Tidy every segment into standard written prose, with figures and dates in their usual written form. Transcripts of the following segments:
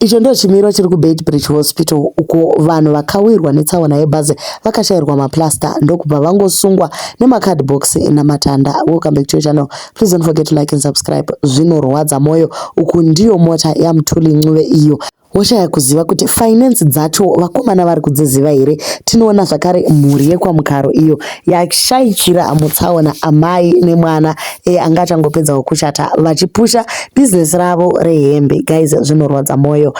Icho ndo chimiro chiri kuBeitbridge Hospital uko vanhu vakawirwa netsaona yebhazi vakashayirwa maplasta ndokubva vangosungwa nemakadhibhokisi namatanda. Welcome back to your channel. Please don't forget to like and subscribe. Zvinorwadza moyo. Uku ndiyo mota yaMutuli Ncube iyo. Woshaya kuziva kuti finance dzacho vakomana vari kudziziva here. Tinoona zvakare mhuri yekwamukaro iyo yashayikira mutsaona amai nemwana anga achangopedza kushata vachipusha business ravo rehembe. Guys, zvinorwadza moyo.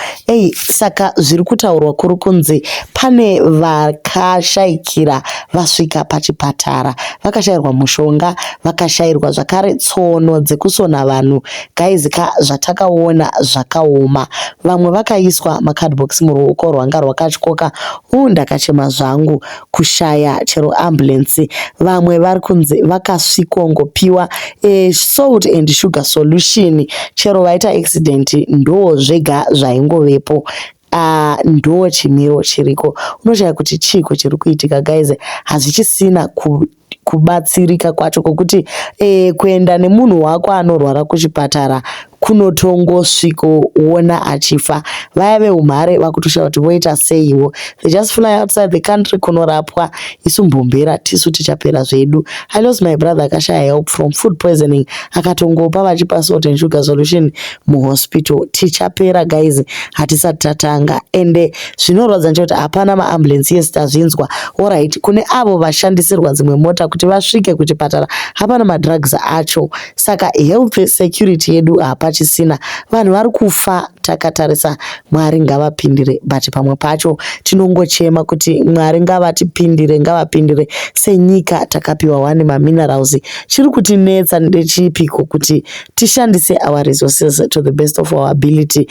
Saka zviri kutaurwa kuri kunzi pane vakashayikira vasvika pachipatara, vakashayirwa mushonga, vakashayirwa zvakare tsono dzekusona vanhu. Guys, zvatakaona zvakaoma. Vamwe vakaiswa makadhibhokisi muruoko rwanga rwakatyoka. Ndakachema zvangu kushaya chero ambulance. Vamwe vari kunzi vakasvikongopiwa salt and sugar solution. Chero vaita accident ndo zvega zvaingovepo. Ndo chimiro chiriko. Unoshaya kuti chiko chiri kuitika. Guys, hazvichisina kubatsirika kwacho kokuti kuenda nemunhu wako anorwara kuchipatara kunotongosvikoona achifa. Vaya veumhare vakutoshaya kuti voita seiwo. They just fly outside the country kunorapwa. Isu mbombera tisu tichapera zvedu. I lost my brother akashaya help from food poisoning. Akatongopa vachipa salt and sugar solution muhospital. Tichapera guys, hatisati tatanga. Ende zvinorwadza nje kuti hapana maambulance yes tazvinzwa. Alright, kune avo vashandisirwa dzimwe mota kuti vasvike kuchipatara hapana madrugs acho. Saka health security yedu hapachisina. Vanhu vari kufa takatarisa. Mwari ngavapindire, but pamwe pacho tinongochema kuti Mwari ngavapindire senyika takapiwa wani minerals. Chiri kutinetsa ndechipiko kuti tishandise our resources to the best of our ability.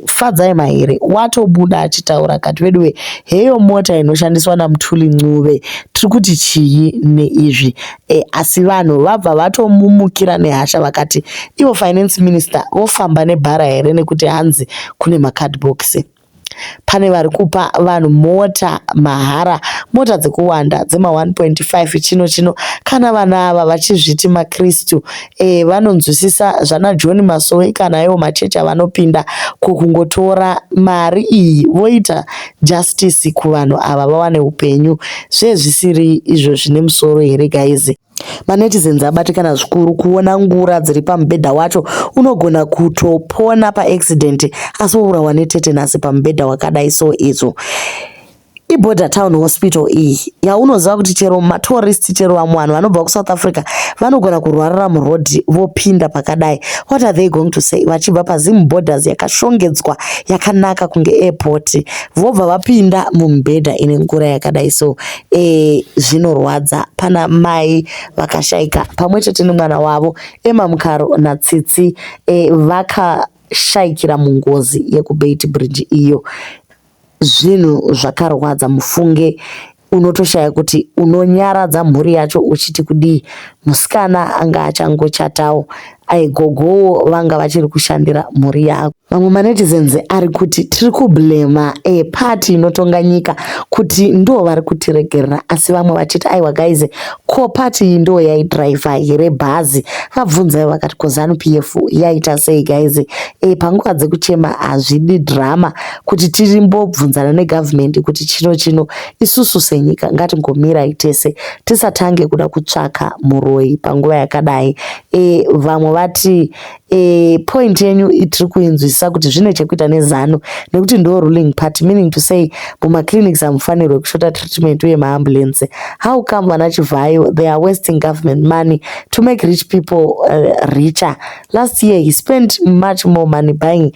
Fadzai mahere watobuda achitaura kati wedwe heyo mota inoshandiswa naMutuli Ncube tiri kuti chii neizvi. Asi vanhu vabva vatomumukira nehasha vakati ivo finance minister vofamba nebhara here nekuti hanzi kune makadhibhokisi. Pane vari kupa vanhu mota mahara, mota dzekuwanda dzema 1.5 chino kana vana ava vachizviti maKristu. Vanonzwisisa zvana John Masowe kana iwo machecha vanopinda kukungotora mari iyi voita justice kuvanhu ava vawane upenyu. Zvezvisiri izvo zvine musoro here guys. Manetizens abatikana zvikuru kuona ngura dziri pamubhedha wacho. Unogona kutopona paaccident asi wourawa netetenasi pamubhedha wakadai so izvo. IBorder Town Hospital iyi yaunoziva kuti chero matourist chero vanhu vanobva kuSouth Africa vanogona kurwarira murodhi vopinda pakadai. What are they going to say? Vachibva paZim Borders yakashongedzwa yakanaka kunge airport vobva vapinda mumubhedha ine ngura yakadai so. Zvinorwadza. Pana mai vakashayika pamwechete nemwana wavo Emma Mukaro naTsitsi vakashayikira mungozi yekuBeitbridge iyo. Zvinhu zvakarwadza. Mufunge unotoshaya kuti unonyaradza mhuri yacho uchiti kudii. Musikana anga achangochatawo aigogowo vanga vachiri kushandira mhuri yako. Vamwe manetizens ari kuti tiri kublema party inotonga nyika kuti ndo vari kutiregerera, asi vamwe vachiti aiwa guys ko party iyi ndo yaidriver here bhazi. Vabvunzai vakati ko ZANU-PF yaita sei guys. Panguva dzekuchema hazvidi drama kuti tirimbobvunzana negovernment kuti chino isusu senyika ngatingomirai tese tisatange kuda kutsvaka muroi panguva yakadai. Vamwe vati point yenyu tiri kuinzwisisa kuti zvine chekuita neZANU nekuti ndo ruling party, meaning to say mumaclinics hamufanirwe kushota treatment uye maambulance. How come vana Chivayo they are wasting government money to make rich people richer? Last year he spent much more money buying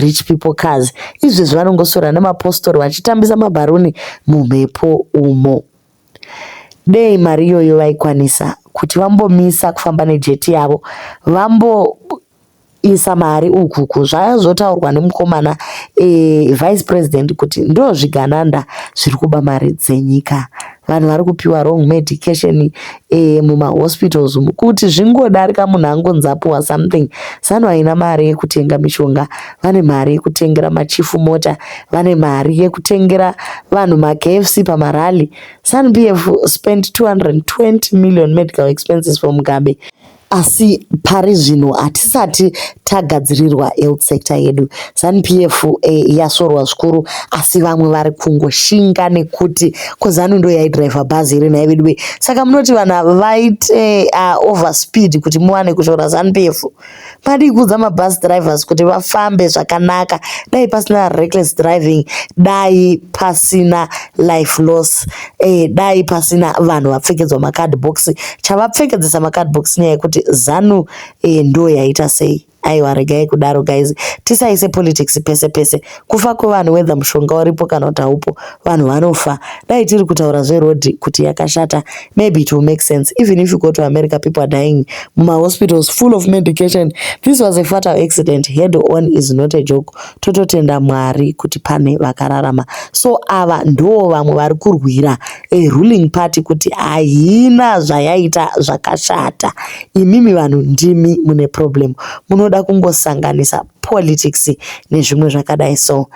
rich people cars. Izvi zvanongosora nemapostori vachitambisa mabharuni mumhepo umo. Dei mari iyoyo vaikwanisa kuti vambomisa kufamba nejeti yavo, vamboisa mari ukuku. Zvaizotaurwa nemukomana vice president kuti ndo zvigananda zviri kuba mari dzenyika. Vanhu vari kupiwa wrong medication mumahospitals kuti zvingodarika munhu angonzapuwa something. ZANU haina mari yekutenga mishonga, vane mari yekutengera machifu mota, vane mari yekutengera vanhu maKFC pamarali. ZANU-PF spent 220 million medical expenses for Mugabe. asi pari zvino hatisati tagadzirirwa health sector yedu. ZANU-PF yasorwa zvikuru, asi vamwe vari kungoshinga nekuti ZANU ndo yaidhiraivha bhazi iri nai vedu. Saka munoti vanhu vaite overspeed kuti muwane kushora ZANU-PF. Padi kuudza mabus drivers kuti vafambe zvakanaka, dai pasina reckless driving, dai pasina life loss, dai pasina vanhu vapfekedzwa macardbox. Chavapfekedzesa macardbox nyaya yekuti ZANU ndo yaita sei. Aiwa, regai kudaro guys, tisaise politics pese pese. Kufa kwevanhu whether mushonga uripo kana kuti haupo, vanhu vanofa. Dai tiri kutaura zveroad kuti yakashata, maybe it will make sense. Even if you go to America, people are dying muma hospitals full of medication. This was a fatal accident. Head on is not a joke. Tototenda Mwari kuti pane vakararama. So ava ndo vamwe vari kurwira ruling party kuti haina zvayaita zvakashata. Imimi vanhu ndimi mune problem. Munoda kungosanganisa politics nezvimwe zvakadai. So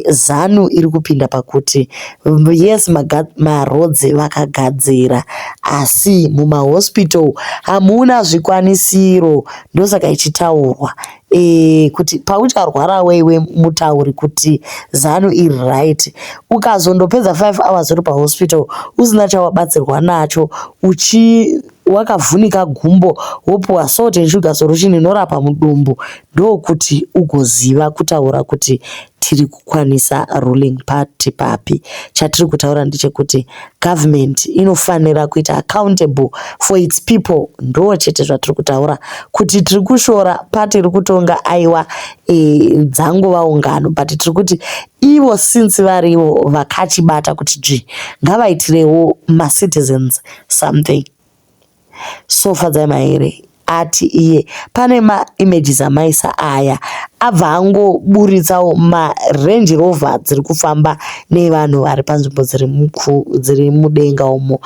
ZANU iri kupinda pakuti yes, maroads vakagadzira, asi mumahospital hamuna zvikwanisiro. Ndosaka ichitaurwa kuti paucharwara wewe mutauri kuti ZANU iri right. Ukazondopedza 5 hours uri pahospital usina chawabatsirwa nacho, wakavhunika gumbo, wopuwa salt and sugar solution inorapa mudumbu, ndokuti ugoziva kutaura kuti tiri kukwanisa ruling party papi. Chatiri kutaura ndechekuti government inofanira kuita accountable for its people. Ndo chete zvatiri kutaura, kuti tiri kushora party iri kutonga aiwa dzango vaungano, but tiri kuti ivo since varivo vakachibata kuti ngavaitirewo ma-citizens something. So fadzai maere ati iye pane ma-images amaisa aya abva angoburitsawo ma-Range Rover dziri kufamba nevanhu vari panzvimbo dziri mudenga umo.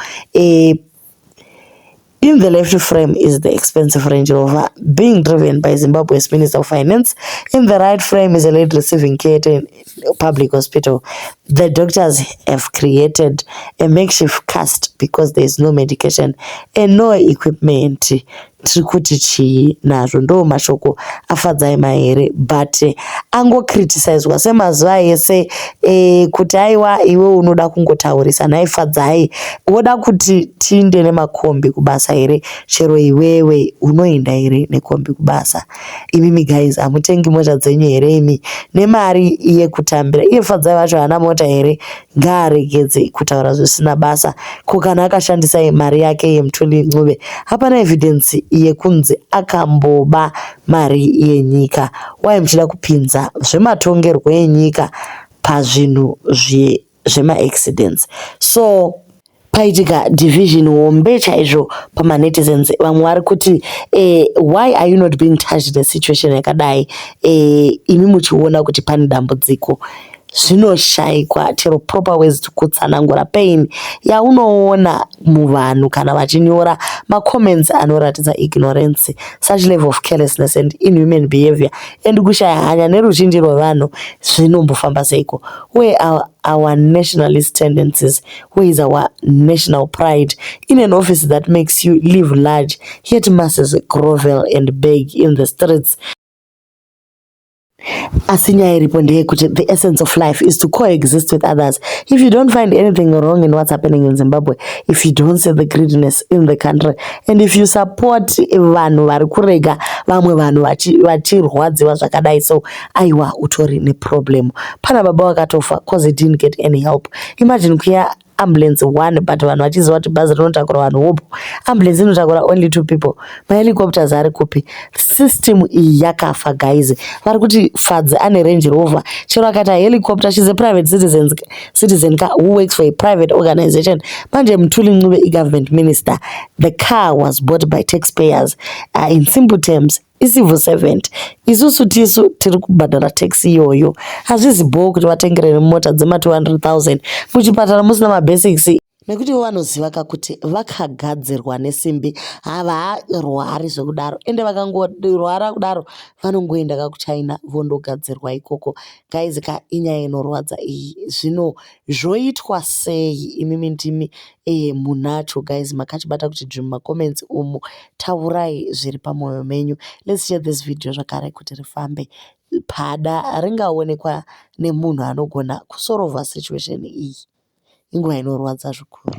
In the left frame is the expensive Range Rover being driven by Zimbabwe's Minister of Finance. In the right frame is a lady receiving care at a public hospital. The doctors have created a makeshift cast because there is no medication and no equipment. Trikuti chi nazvo ndo mashoko afadzai maere, but ango criticizwa semazuva ese kuti aiwa iwe unoda kungotaurisa naifadzai, woda kuti tiinde nemakombi kubasa here, chero iwewe unoenda here nekombi kubasa. Imimi guys amutengi mota dzenyu here imi nemari yekutambira? Iye fadzai vacho hana mota here, ngaaregedze kutaura zvisina basa. Kukana akashandisa mari yake yemutuli ncube, hapana evidence yekunzi akamboba mari yenyika. Wai muchida kupinza zvematongerwo enyika pazvinhu zvema-accidents. So paitika division hombe chaizvo pamanetizens. Vamwe vari kuti why are you not being touched the situation yakadai, imi muchiona kuti pane dambudziko. Zvinoshayikwa chero proper ways kutsanangura pain yaunoona muvanhu kana vachinyora ma-comments anoratidza ignorance, such level of carelessness and inhuman behavior, and kushaya hanya neruzhinji rwevanhu. Zvinombofamba seiko? Where are our nationalist tendencies? Where is our national pride in an office that makes you live large yet masses grovel and beg in the streets? Asinya iripo ndeyekuti the essence of life is to coexist with others. If you don't find anything wrong in what's happening in Zimbabwe, if you don't see the greediness in the country, and if you support vanhu vari kurega vamwe vanhu vachirwadziwa zvakadai, so aiwa utori neproblem. Pana baba wakatofa cause he didn't get any help. Imagine kuya ambulance 1 but vanhu vachiziva kuti bhazi rinotakura vanhu hopo, ambulance inotakura only 2 people. Mahelicopters ari kupi? System iyi yakafa guys. Vari kuti Fadzi ane Range Rover, chero akati helicopter, she's a private citizen who works for a private organization. Manje Mthuli Ncube government minister, the car was bought by taxpayers. In simple terms, civil servant. Isusu tisu tiri kubhadhara tax iyoyo. Hazvizibo kuti vatengerere mota dzema 200,000 muchipatara musina mabasics. nekuti vanoziva kakuti vakagadzirwa nesimbi havarwari zvekudaro, ende vakangorwara kudaro vanongoenda kakuchina vondogadzirwa ikoko. Guys, inyaya inorwadza iyi. Zvino zvoitwa sei? Imimi ndimi munacho guys, makachibata kuti dream macomments umu. Taurai zviri pamwoyo menyu. Let's share this video zvakare kuti rifambe pada ringaonekwa nemunhu anogona kusorovha situation iyi. Inguva inorwadza zvikuru.